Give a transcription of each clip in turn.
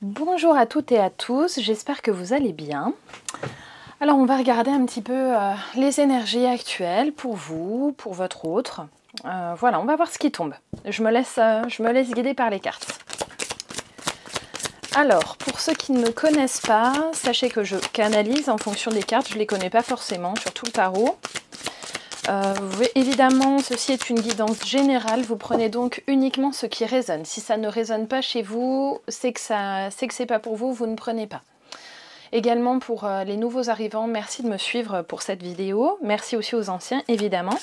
Bonjour à toutes et à tous, j'espère que vous allez bien. Alors on va regarder un petit peu les énergies actuelles pour vous, pour votre autre. Voilà, on va voir ce qui tombe. Je me laisse guider par les cartes. Alors, pour ceux qui ne me connaissent pas, sachez que je canalise en fonction des cartes, je ne les connais pas forcément, surtout le tarot. Évidemment, ceci est une guidance générale, vous prenez donc uniquement ce qui résonne. Si ça ne résonne pas chez vous, c'est que c'est pas pour vous, vous ne prenez pas. Également pour les nouveaux arrivants, merci de me suivre pour cette vidéo. Merci aussi aux anciens, évidemment.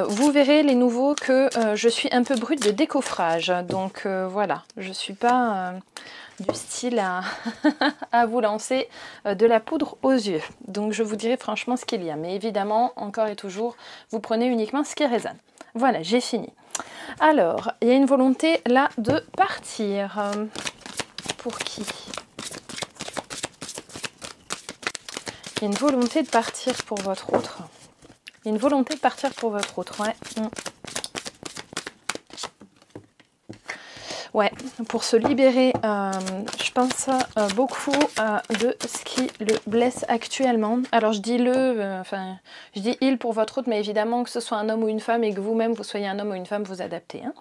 Vous verrez les nouveaux que je suis un peu brute de décoffrage. Donc voilà, je ne suis pas du style à, à vous lancer de la poudre aux yeux. Donc je vous dirai franchement ce qu'il y a. Mais évidemment, encore et toujours, vous prenez uniquement ce qui résonne. Voilà, j'ai fini. Alors, il y a une volonté là de partir. Pour qui ? Il y a une volonté de partir pour votre autre. Il y a une volonté de partir pour votre autre, ouais. Ouais, pour se libérer, je pense beaucoup de ce qui le blesse actuellement. Alors je dis je dis il pour votre autre, mais évidemment que ce soit un homme ou une femme et que vous-même vous soyez un homme ou une femme, vous adaptez. Hein.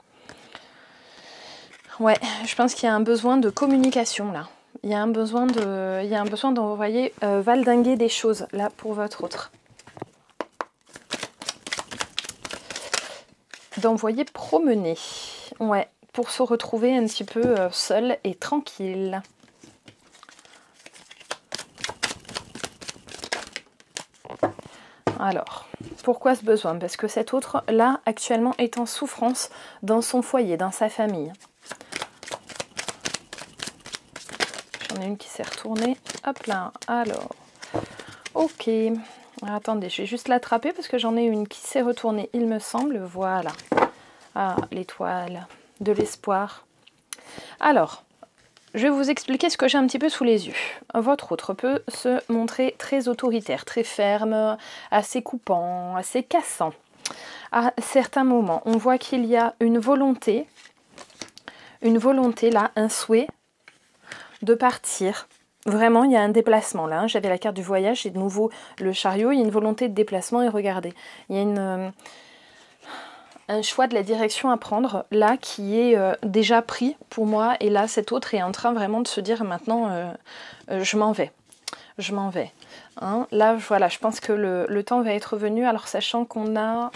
Ouais, je pense qu'il y a un besoin de communication là. Il y a un besoin d'envoyer valdinguer des choses là pour votre autre. D'envoyer promener. Ouais. Pour se retrouver un petit peu seul et tranquille. Alors, pourquoi ce besoin? Parce que cet autre, là, actuellement, est en souffrance dans son foyer, dans sa famille. J'en ai une qui s'est retournée. Hop là, alors. Ok. Alors, attendez, je vais juste l'attraper parce que j'en ai une qui s'est retournée, il me semble. Voilà. Ah, l'étoile. De l'espoir. Alors, je vais vous expliquer ce que j'ai un petit peu sous les yeux. Votre autre peut se montrer très autoritaire, très ferme, assez coupant, assez cassant. À certains moments, on voit qu'il y a une volonté là, un souhait de partir. Vraiment, il y a un déplacement là. J'avais la carte du voyage et de nouveau le chariot. Il y a une volonté de déplacement et regardez, il y a un choix de la direction à prendre là qui est déjà pris pour moi, et là cet autre est en train vraiment de se dire maintenant je m'en vais, hein. Là voilà, je pense que le temps va être venu, alors sachant qu'on a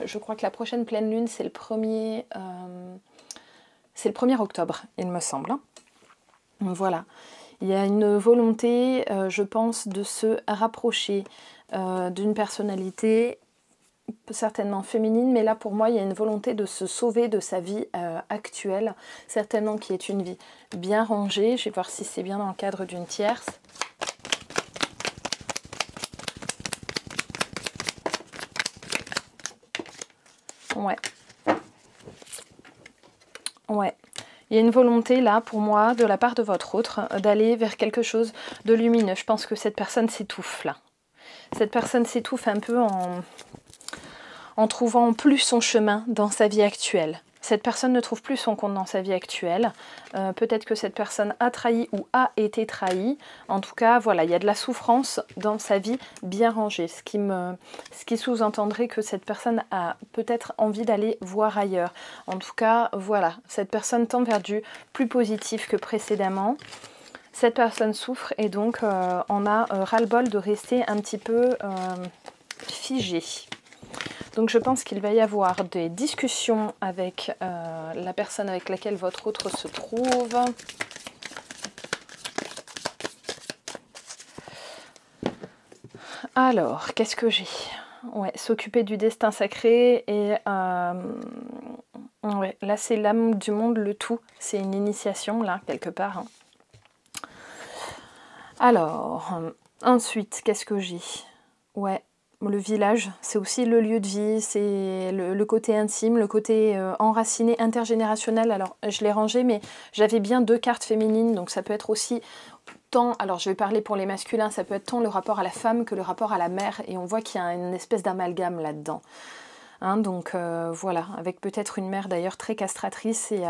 je crois que la prochaine pleine lune c'est le 1er octobre il me semble, hein. Voilà, il y a une volonté je pense de se rapprocher d'une personnalité certainement féminine, mais là pour moi il y a une volonté de se sauver de sa vie actuelle, certainement qui est une vie bien rangée. Je vais voir si c'est bien dans le cadre d'une tierce. Ouais. Ouais. Il y a une volonté là pour moi de la part de votre autre d'aller vers quelque chose de lumineux. Je pense que cette personne s'étouffe là. Cette personne s'étouffe un peu en trouvant plus son chemin dans sa vie actuelle. Cette personne ne trouve plus son compte dans sa vie actuelle. Peut-être que cette personne a trahi ou a été trahie. En tout cas, voilà, il y a de la souffrance dans sa vie bien rangée. Ce qui sous-entendrait que cette personne a peut-être envie d'aller voir ailleurs. En tout cas, voilà, cette personne tend vers du plus positif que précédemment. Cette personne souffre et donc on a ras-le-bol de rester un petit peu figé. Donc je pense qu'il va y avoir des discussions avec la personne avec laquelle votre autre se trouve. Alors, qu'est-ce que j'ai? Ouais, s'occuper du destin sacré et ouais, là c'est l'âme du monde, le tout. C'est une initiation là, quelque part. Hein. Alors, ensuite, qu'est-ce que j'ai? Ouais. Le village, c'est aussi le lieu de vie, c'est le côté intime, le côté enraciné, intergénérationnel. Alors, je l'ai rangé, mais j'avais bien 2 cartes féminines, donc ça peut être aussi tant, alors je vais parler pour les masculins, ça peut être tant le rapport à la femme que le rapport à la mère, et on voit qu'il y a une espèce d'amalgame là-dedans. Hein, donc voilà, avec peut-être une mère d'ailleurs très castratrice et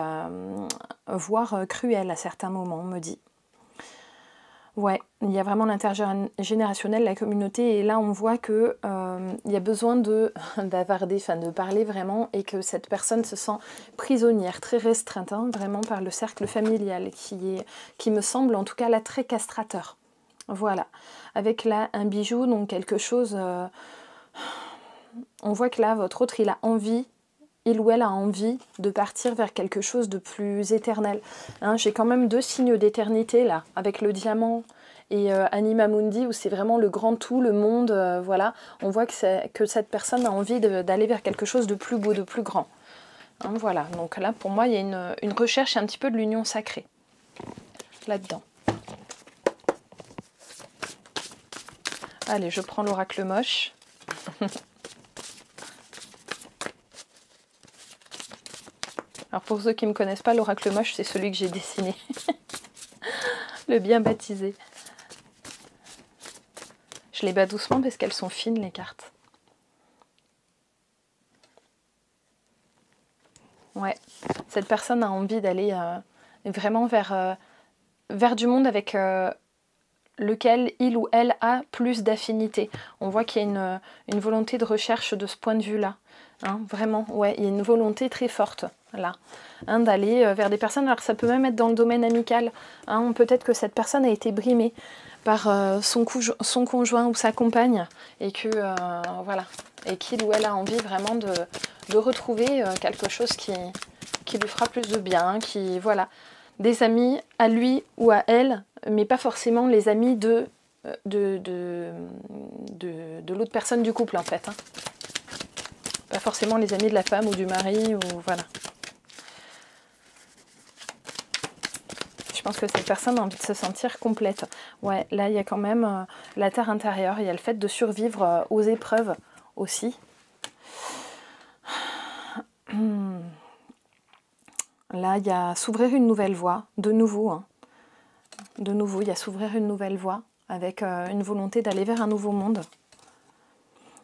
voire cruelle à certains moments, on me dit. Ouais, il y a vraiment l'intergénérationnel, la communauté, et là on voit que il y a besoin de bavarder, enfin de parler vraiment, et que cette personne se sent prisonnière, très restreinte, hein, vraiment par le cercle familial, qui me semble en tout cas là très castrateur. Voilà, avec là un bijou, donc quelque chose, on voit que là votre autre il a envie, il ou elle a envie de partir vers quelque chose de plus éternel. Hein, j'ai quand même 2 signes d'éternité là, avec le diamant et Anima Mundi, où c'est vraiment le grand tout, le monde, voilà. On voit que cette personne a envie d'aller vers quelque chose de plus beau, de plus grand. Hein, voilà, donc là pour moi il y a une recherche un petit peu de l'union sacrée, là-dedans. Allez, je prends l'oracle moche. Alors pour ceux qui ne me connaissent pas, l'oracle moche, c'est celui que j'ai dessiné. Le bien baptisé. Je les bats doucement parce qu'elles sont fines, les cartes. Ouais, cette personne a envie d'aller vraiment vers du monde avec lequel il ou elle a plus d'affinité. On voit qu'il y a une volonté de recherche de ce point de vue-là. Hein, vraiment, ouais, il y a une volonté très forte là, hein, d'aller vers des personnes. Alors ça peut même être dans le domaine amical. Hein, peut-être que cette personne a été brimée par son conjoint ou sa compagne, et que voilà, et qu'il ou elle a envie vraiment de retrouver quelque chose qui lui fera plus de bien, qui voilà, des amis à lui ou à elle, mais pas forcément les amis de l'autre personne du couple en fait. Hein. Pas forcément les amis de la femme ou du mari, ou voilà. Je pense que cette personne a envie de se sentir complète. Ouais, là il y a quand même la terre intérieure, il y a le fait de survivre aux épreuves aussi. Là il y a s'ouvrir une nouvelle voie, de nouveau. Hein. De nouveau, il y a s'ouvrir une nouvelle voie, avec une volonté d'aller vers un nouveau monde.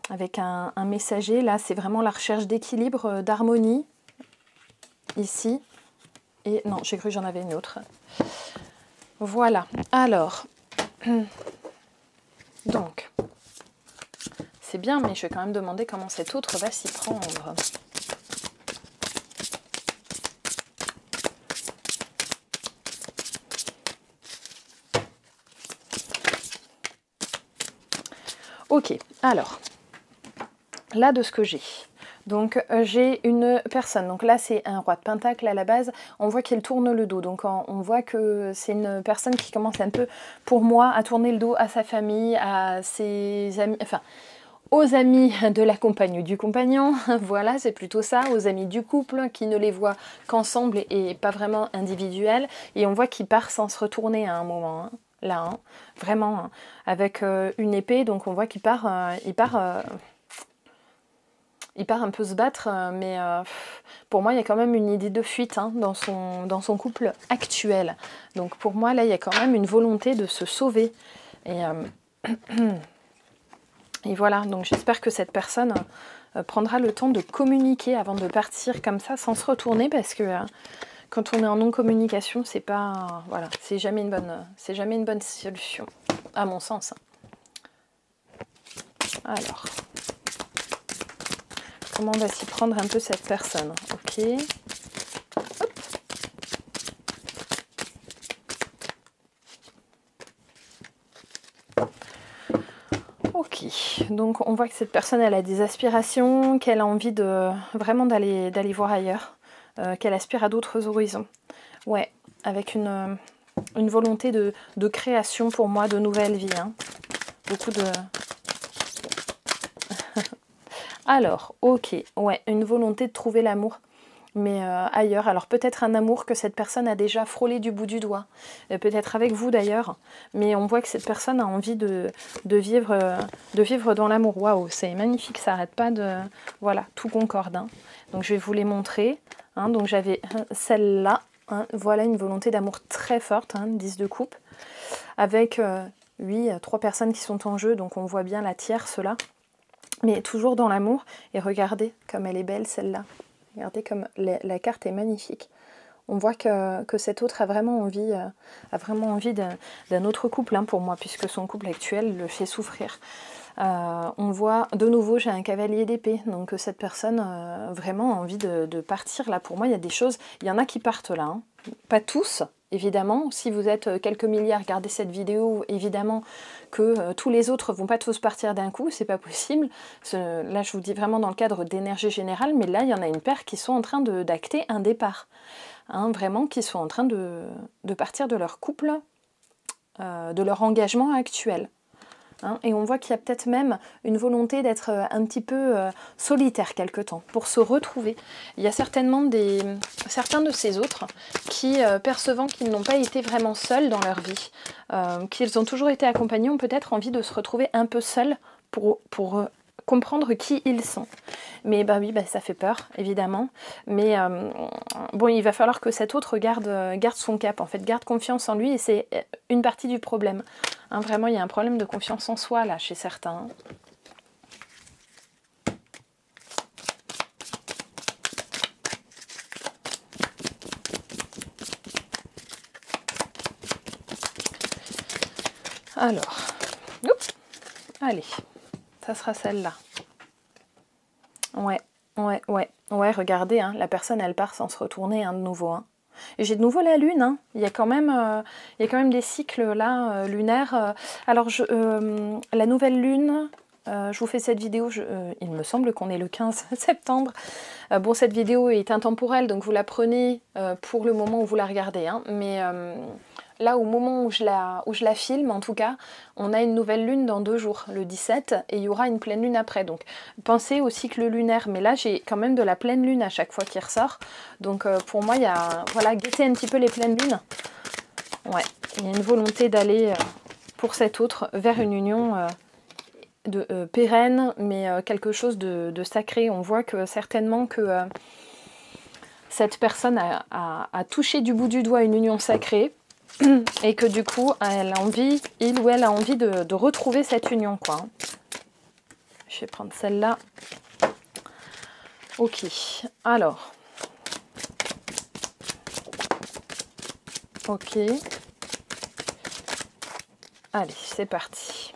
Avec un messager, là c'est vraiment la recherche d'équilibre, d'harmonie, ici. Et non, j'ai cru que j'en avais une autre. Voilà, alors, donc, c'est bien, mais je vais quand même demander comment cet autre va s'y prendre. Ok, alors, là de ce que j'ai. Donc j'ai une personne, donc là c'est un roi de pentacle à la base, on voit qu'il tourne le dos, donc on voit que c'est une personne qui commence un peu, pour moi, à tourner le dos à sa famille, à ses amis, enfin aux amis de la compagne ou du compagnon, voilà, c'est plutôt ça, aux amis du couple qui ne les voient qu'ensemble et pas vraiment individuels, et on voit qu'il part sans se retourner à un moment, hein, là, hein, vraiment, hein, avec une épée, donc on voit qu'il part, il part un peu se battre, mais pour moi, il y a quand même une idée de fuite, hein, dans son couple actuel. Donc pour moi, là, il y a quand même une volonté de se sauver. Et voilà, donc j'espère que cette personne prendra le temps de communiquer avant de partir comme ça, sans se retourner, parce que quand on est en non-communication, c'est pas, voilà, c'est jamais une bonne solution, à mon sens. Alors... Comment on va s'y prendre un peu cette personne? Ok. Hop. Ok. Donc on voit que cette personne elle a des aspirations, qu'elle a envie de vraiment d'aller voir ailleurs, qu'elle aspire à d'autres horizons. Ouais, avec une volonté de création pour moi, de nouvelles vies. Hein. Beaucoup de... Alors, ok, ouais, une volonté de trouver l'amour, mais ailleurs. Alors peut-être un amour que cette personne a déjà frôlé du bout du doigt, peut-être avec vous d'ailleurs, mais on voit que cette personne a envie de vivre dans l'amour. Waouh, c'est magnifique, ça n'arrête pas de... Voilà, tout concorde. Hein. Donc je vais vous les montrer. Hein. Donc j'avais celle-là, hein. Voilà une volonté d'amour très forte, hein, 10 de coupe, avec, oui, 3 personnes qui sont en jeu, donc on voit bien la tierce là. mais toujours dans l'amour. Et regardez comme elle est belle celle-là. Regardez comme la carte est magnifique. On voit que cet autre a vraiment envie d'un autre couple, hein, pour moi, puisque son couple actuel le fait souffrir. On voit, de nouveau, j'ai un cavalier d'épée, donc cette personne vraiment a envie de partir. Là, pour moi, il y a des choses, il y en a qui partent là, hein. Pas tous, évidemment. Si vous êtes quelques milliers à regarder cette vidéo, évidemment que tous les autres vont pas tous partir d'un coup, c'est pas possible. Là, je vous dis vraiment dans le cadre d'énergie générale, mais là, il y en a une paire qui sont en train d'acter un départ. Hein, vraiment, qui sont en train de partir de leur couple, de leur engagement actuel. Hein, et on voit qu'il y a peut-être même une volonté d'être un petit peu solitaire quelque temps, pour se retrouver. Il y a certainement certains de ces autres qui, percevant qu'ils n'ont pas été vraiment seuls dans leur vie, qu'ils ont toujours été accompagnés, ont peut-être envie de se retrouver un peu seuls pour comprendre qui ils sont. Mais bah oui, bah, ça fait peur, évidemment. Mais bon, il va falloir que cet autre garde son cap, en fait, garde confiance en lui, et c'est une partie du problème. Hein, vraiment, il y a un problème de confiance en soi, là, chez certains. Alors, oups, allez, ça sera celle-là. Ouais, regardez, hein, la personne, elle part sans se retourner, hein, de nouveau. Hein. Et j'ai de nouveau la lune, hein. Il y a quand même des cycles là, lunaires. Alors, la nouvelle lune, je vous fais cette vidéo, il me semble qu'on est le 15 septembre. Bon, cette vidéo est intemporelle, donc vous la prenez pour le moment où vous la regardez. Hein, mais là, au moment où je la filme, en tout cas, on a une nouvelle lune dans 2 jours, le 17, et il y aura une pleine lune après. Donc, pensez au cycle lunaire. Mais là, j'ai quand même de la pleine lune à chaque fois qui ressort. Donc, pour moi, il y a... Voilà, guettez un petit peu les pleines lunes. Ouais, il y a une volonté d'aller, pour cet autre, vers une union pérenne, mais quelque chose de sacré. On voit que certainement que cette personne a touché du bout du doigt une union sacrée, et que du coup, il ou elle a envie de retrouver cette union, quoi. Je vais prendre celle-là. Ok, alors. Ok. Allez, c'est parti.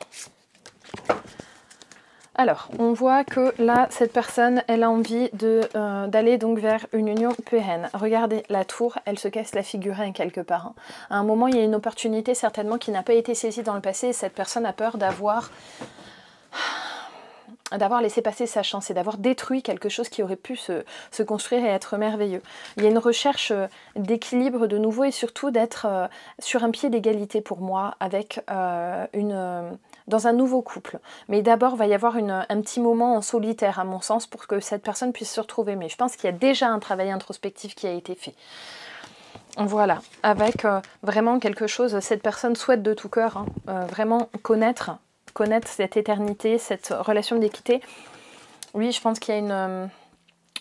Alors, on voit que là, cette personne, elle a envie d'aller donc vers une union pérenne. Regardez, la tour, elle se casse la figure quelque part. Hein. À un moment, il y a une opportunité certainement qui n'a pas été saisie dans le passé, et cette personne a peur d'avoir laissé passer sa chance et d'avoir détruit quelque chose qui aurait pu se construire et être merveilleux. Il y a une recherche d'équilibre de nouveau, et surtout d'être sur un pied d'égalité pour moi avec dans un nouveau couple. Mais d'abord, il va y avoir un petit moment en solitaire, à mon sens, pour que cette personne puisse se retrouver. Mais je pense qu'il y a déjà un travail introspectif qui a été fait. Voilà, avec vraiment quelque chose, cette personne souhaite de tout cœur, hein, vraiment connaître cette éternité, cette relation d'équité. Oui, je pense qu'il y a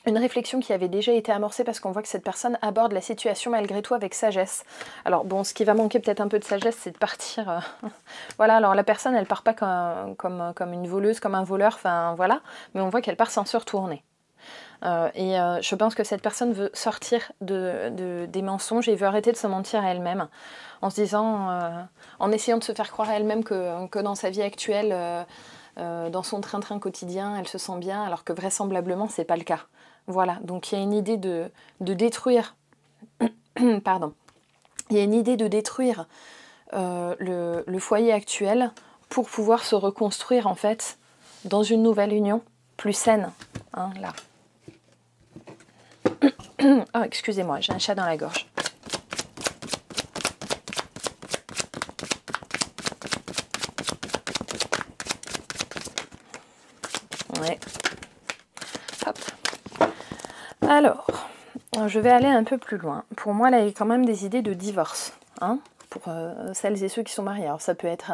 une réflexion qui avait déjà été amorcée, parce qu'on voit que cette personne aborde la situation malgré tout avec sagesse. Alors bon, ce qui va manquer peut-être un peu de sagesse, c'est de partir... Voilà, alors la personne, elle part pas comme une voleuse, comme un voleur, enfin voilà, mais on voit qu'elle part sans se retourner. Je pense que cette personne veut sortir des mensonges et veut arrêter de se mentir à elle-même, en se disant, en essayant de se faire croire à elle-même que dans sa vie actuelle, dans son train-train quotidien, elle se sent bien, alors que vraisemblablement, c'est pas le cas. Voilà, donc il y a une idée de détruire, pardon, il y a une idée de détruire le foyer actuel pour pouvoir se reconstruire en fait dans une nouvelle union plus saine, hein, là. Oh, excusez-moi, j'ai un chat dans la gorge. Ouais. Hop. Alors, je vais aller un peu plus loin. Pour moi, là, il y a quand même des idées de divorce, hein, pour celles et ceux qui sont mariés. Alors, ça peut être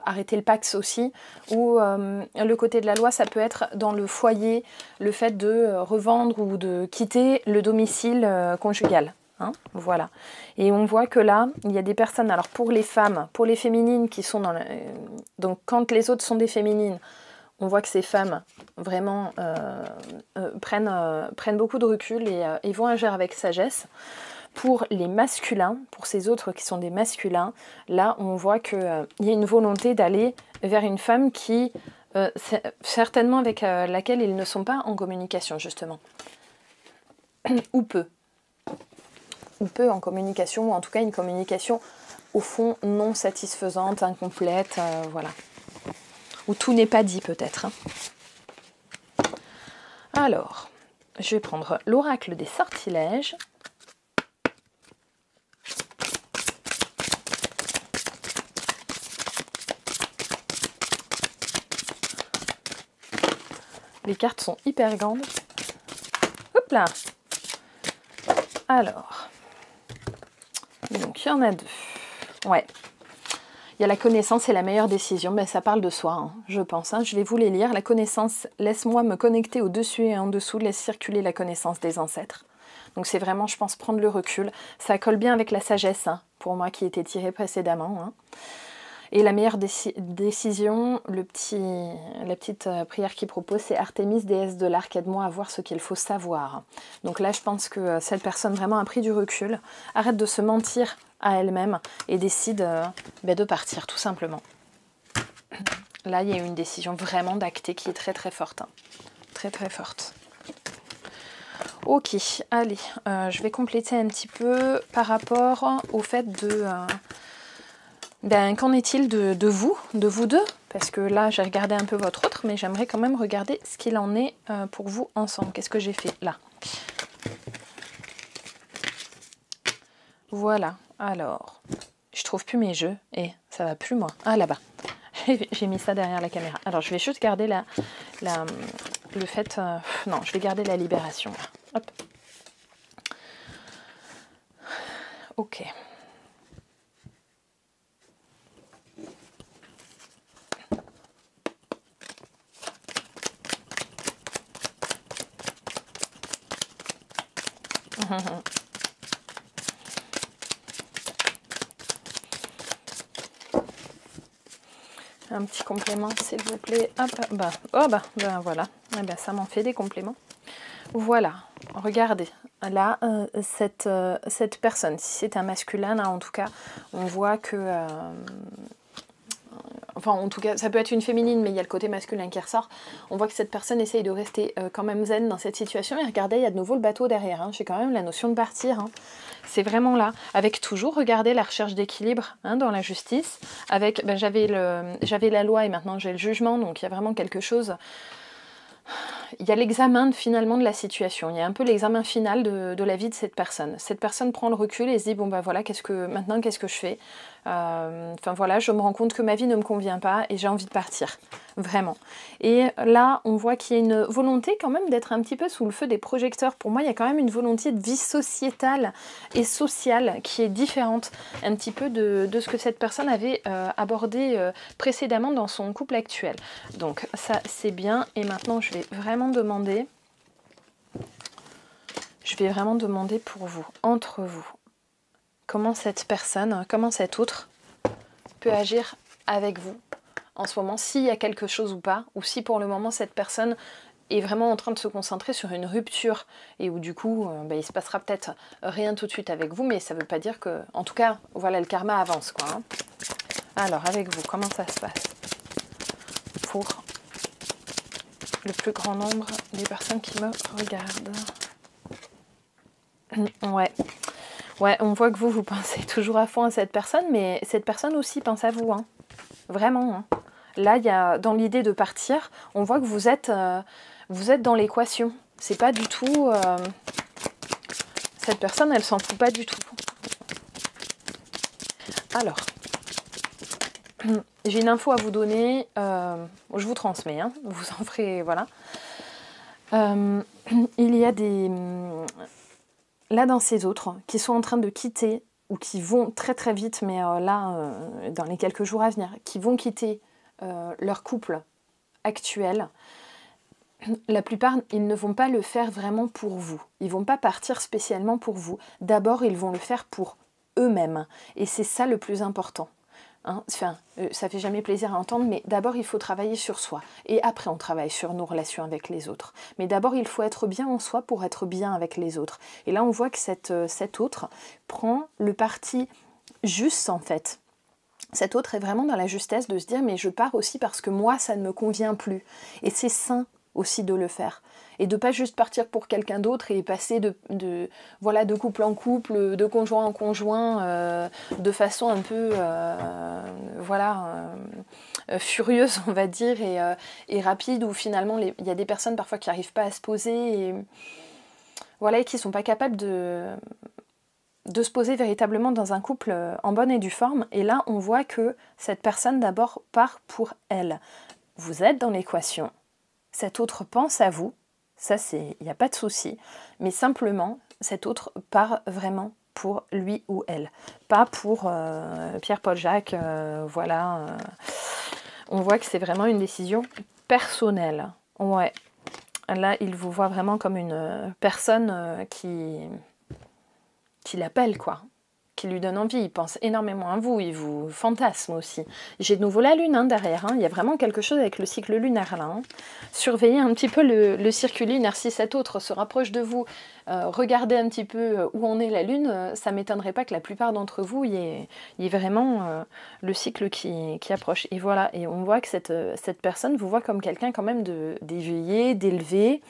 arrêter le Pacs aussi, ou le côté de la loi, ça peut être dans le foyer, le fait de revendre ou de quitter le domicile conjugal. Hein, voilà. Et on voit que là, il y a des personnes, alors pour les femmes, pour les féminines qui sont dans donc quand les autres sont des féminines, on voit que ces femmes vraiment prennent beaucoup de recul et vont agir avec sagesse. Pour les masculins, pour ces autres qui sont des masculins, là on voit qu'il y a une volonté d'aller vers une femme qui, certainement avec laquelle ils ne sont pas en communication justement. Ou peu en communication, ou en tout cas une communication au fond non satisfaisante, incomplète, voilà. Ou tout n'est pas dit peut-être. Hein. Alors, je vais prendre l'oracle des sortilèges. Les cartes sont hyper grandes. Hop là. Alors, donc il y en a deux. Ouais. Il y a la connaissance et la meilleure décision. Ben, ça parle de soi, hein, je pense. Hein. Je vais vous les lire. La connaissance, laisse-moi me connecter au-dessus et en dessous. Laisse circuler la connaissance des ancêtres. Donc c'est vraiment, je pense, prendre le recul. Ça colle bien avec la sagesse, hein, pour moi, qui était tirée précédemment. Hein. Et la meilleure décision, la petite prière qu'il propose, c'est Artémis, déesse de l'arc, aide-moi à voir ce qu'il faut savoir. Donc là, je pense que cette personne vraiment a pris du recul, arrête de se mentir à elle-même et décide de partir, tout simplement. Là, il y a une décision vraiment d'acter qui est très très forte. Hein. Très très forte. Ok, allez, je vais compléter un petit peu par rapport au fait de... qu'en est-il de vous deux? Parce que là, j'ai regardé un peu votre autre, mais j'aimerais quand même regarder ce qu'il en est pour vous ensemble. Qu'est-ce que j'ai fait là? Voilà, alors, je trouve plus mes jeux. Et ça va plus, moi. Ah, là-bas. J'ai mis ça derrière la caméra. Alors, je vais juste garder le fait... non, je vais garder la libération. Là. Hop. Ok. Un petit complément, s'il vous plaît. Hop, voilà. Eh ben, ça m'en fait des compléments. Voilà, regardez. Là, cette personne, si c'est un masculin, là, en tout cas, on voit que... enfin, en tout cas, ça peut être une féminine, mais il y a le côté masculin qui ressort. On voit que cette personne essaye de rester quand même zen dans cette situation. Et regardez, il y a de nouveau le bateau derrière. Hein. J'ai quand même la notion de partir. Hein. C'est vraiment là. Avec toujours, regardez, la recherche d'équilibre hein, dans la justice. Avec, j'avais la loi et maintenant j'ai le jugement. Donc, il y a vraiment quelque chose... Il y a l'examen finalement de la situation, il y a un peu l'examen final de la vie de cette personne. Cette personne prend le recul et se dit, bon ben voilà, qu'est-ce que je fais? Enfin voilà, je me rends compte que ma vie ne me convient pas et j'ai envie de partir, vraiment. Et là, on voit qu'il y a une volonté quand même d'être un petit peu sous le feu des projecteurs. Pour moi, il y a quand même une volonté de vie sociétale et sociale qui est différente un petit peu de ce que cette personne avait abordé précédemment dans son couple actuel. Donc ça, c'est bien. Et maintenant, je vais vraiment demander pour vous, entre vous, comment cette personne, comment cet autre peut agir avec vous en ce moment, s'il y a quelque chose ou pas, ou si pour le moment cette personne est vraiment en train de se concentrer sur une rupture et où du coup il se passera peut-être rien tout de suite avec vous, mais ça ne veut pas dire que, en tout cas, voilà, le karma avance quoi. Hein. Alors avec vous, comment ça se passe pour le plus grand nombre des personnes qui me regardent? Ouais, on voit que vous pensez toujours à fond à cette personne, mais cette personne aussi pense à vous, hein. Vraiment. Hein. Là, il y a dans l'idée de partir, on voit que vous êtes dans l'équation. C'est pas du tout... cette personne, elle s'en fout pas du tout. Alors, j'ai une info à vous donner. Je vous transmets, hein, vous en ferez... Voilà. Il y a des... Là, dans ces autres, qui sont en train de quitter, ou qui vont très très vite, mais dans les quelques jours à venir, qui vont quitter leur couple actuel, la plupart, ils ne vont pas le faire vraiment pour vous. Ils ne vont pas partir spécialement pour vous. D'abord, ils vont le faire pour eux-mêmes. Et c'est ça le plus important. Hein. Enfin, ça fait jamais plaisir à entendre, mais d'abord il faut travailler sur soi. Et après on travaille sur nos relations avec les autres. Mais d'abord il faut être bien en soi pour être bien avec les autres. Et là on voit que cet autre prend le parti juste en fait. Cet autre est vraiment dans la justesse de se dire mais je pars aussi parce que moi ça ne me convient plus. Et c'est sain aussi de le faire. Et de pas juste partir pour quelqu'un d'autre et passer voilà, de couple en couple, de conjoint en conjoint, de façon un peu voilà, furieuse on va dire et rapide, où finalement il y a des personnes parfois qui n'arrivent pas à se poser et, voilà, et qui ne sont pas capables de se poser véritablement dans un couple en bonne et due forme. Et là, on voit que cette personne d'abord part pour elle. Vous êtes dans l'équation, cet autre pense à vous, ça il n'y a pas de souci, mais simplement, cet autre part vraiment pour lui ou elle, pas pour Pierre, Paul, Jacques, voilà. On voit que c'est vraiment une décision personnelle. Ouais, là, il vous voit vraiment comme une personne qui l'appelle, quoi, qui lui donne envie. Il pense énormément à vous, il vous fantasme aussi. J'ai de nouveau la lune hein, derrière, hein. Il y a vraiment quelque chose avec le cycle lunaire là. Hein. Surveillez un petit peu le circuit lunaire. Si cet autre se rapproche de vous, regardez un petit peu où en est la lune, ça ne m'étonnerait pas que la plupart d'entre vous, il y ait vraiment le cycle qui approche. Et voilà, et on voit que cette personne vous voit comme quelqu'un quand même d'éveillé, d'élevé,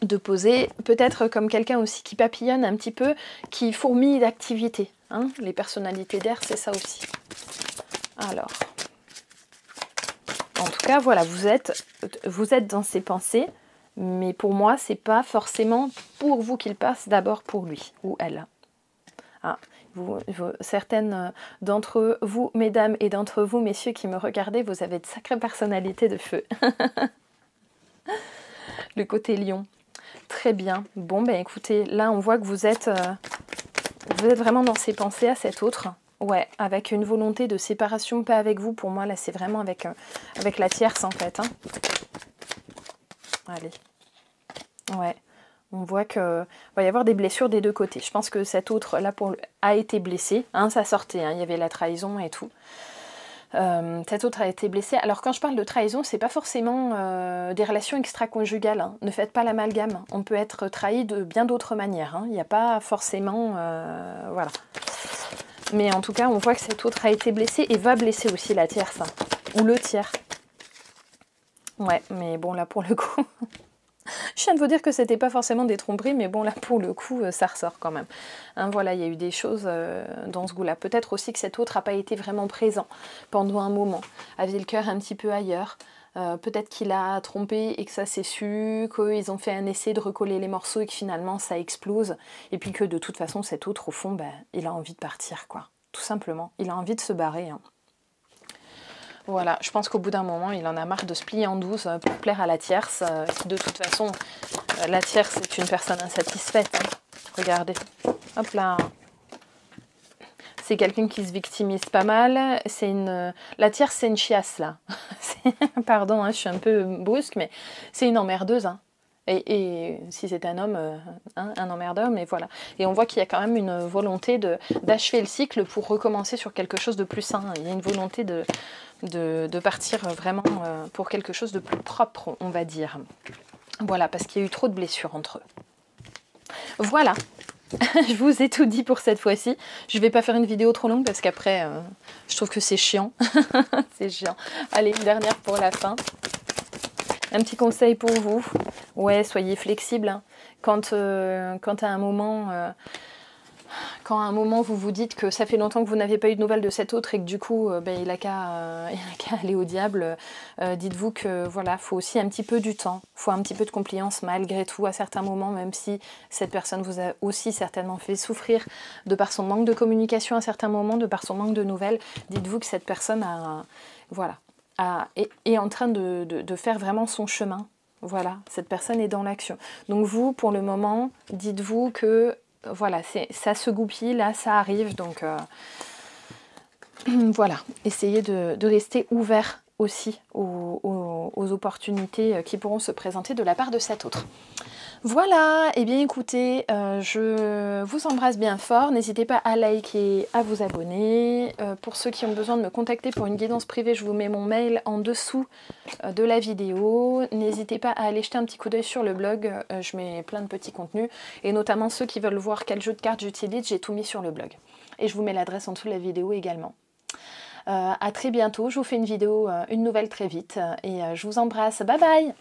de poser, peut-être comme quelqu'un aussi qui papillonne un petit peu, qui fourmille d'activité. Hein. Les personnalités d'air, c'est ça aussi. Alors, en tout cas, voilà, vous êtes dans ses pensées, mais pour moi, c'est pas forcément pour vous qu'il passe, d'abord pour lui ou elle. Ah, certaines d'entre vous, mesdames, et d'entre vous, messieurs, qui me regardez, vous avez de sacrées personnalités de feu. Le côté lion. Très bien. Bon, ben écoutez, là, on voit que vous êtes vraiment dans ses pensées à cet autre. Ouais, avec une volonté de séparation, pas avec vous. Pour moi, là, c'est vraiment avec la tierce, en fait. Hein. Allez. Ouais. On voit qu'il va y avoir des blessures des deux côtés. Je pense que cet autre, là, a été blessé. Hein, ça sortait, hein, il y avait la trahison et tout. Cet autre a été blessé. Alors quand je parle de trahison, c'est pas forcément des relations extra-conjugales. Hein. Ne faites pas l'amalgame. On peut être trahi de bien d'autres manières. Hein. Il n'y a pas forcément... voilà. Mais en tout cas, on voit que cet autre a été blessé et va blesser aussi la tierce. Hein. Ou le tiers. Ouais, mais bon, là pour le coup... Je viens de vous dire que c'était pas forcément des tromperies, mais bon, là, pour le coup, ça ressort quand même. Hein, voilà, il y a eu des choses dans ce goût-là. Peut-être aussi que cet autre n'a pas été vraiment présent pendant un moment, avait le cœur un petit peu ailleurs. Peut-être qu'il a trompé et que ça s'est su, qu'ils ont fait un essai de recoller les morceaux et que finalement, ça explose. Et puis que de toute façon, cet autre, au fond, ben, il a envie de partir, quoi. Tout simplement. Il a envie de se barrer, hein. Voilà, je pense qu'au bout d'un moment, il en a marre de se plier en 12 pour plaire à la tierce. De toute façon, la tierce est une personne insatisfaite. Hein. Regardez, hop là. C'est quelqu'un qui se victimise pas mal. La tierce, c'est une chiasse, là. Pardon, hein, je suis un peu brusque, mais c'est une emmerdeuse. Hein. Et si c'est un homme, un emmerdeur, mais voilà. Et on voit qu'il y a quand même une volonté d'achever le cycle pour recommencer sur quelque chose de plus sain. Il y a une volonté de partir vraiment pour quelque chose de plus propre, on va dire. Voilà, parce qu'il y a eu trop de blessures entre eux. Voilà, je vous ai tout dit pour cette fois-ci. Je ne vais pas faire une vidéo trop longue parce qu'après, je trouve que c'est chiant. C'est chiant. Allez, une dernière pour la fin. Un petit conseil pour vous. Ouais, soyez flexible. Hein. Quand à un moment... Quand à un moment vous vous dites que ça fait longtemps que vous n'avez pas eu de nouvelles de cet autre et que du coup il n'a qu'à aller au diable, dites-vous que voilà, faut aussi un petit peu du temps, faut un petit peu de compliance malgré tout à certains moments, même si cette personne vous a aussi certainement fait souffrir de par son manque de communication à certains moments, de par son manque de nouvelles. Dites-vous que cette personne est en train de faire vraiment son chemin. Voilà, cette personne est dans l'action. Donc vous, pour le moment, dites-vous que voilà, ça se goupille, là ça arrive, donc voilà, essayez de rester ouvert aussi aux opportunités qui pourront se présenter de la part de cet autre. Voilà, et bien écoutez, je vous embrasse bien fort. N'hésitez pas à liker, à vous abonner. Pour ceux qui ont besoin de me contacter pour une guidance privée, je vous mets mon mail en dessous de la vidéo. N'hésitez pas à aller jeter un petit coup d'œil sur le blog, je mets plein de petits contenus. Et notamment ceux qui veulent voir quel jeu de cartes j'utilise, j'ai tout mis sur le blog. Et je vous mets l'adresse en dessous de la vidéo également. À très bientôt, je vous fais une vidéo, une nouvelle très vite. Et je vous embrasse, bye bye!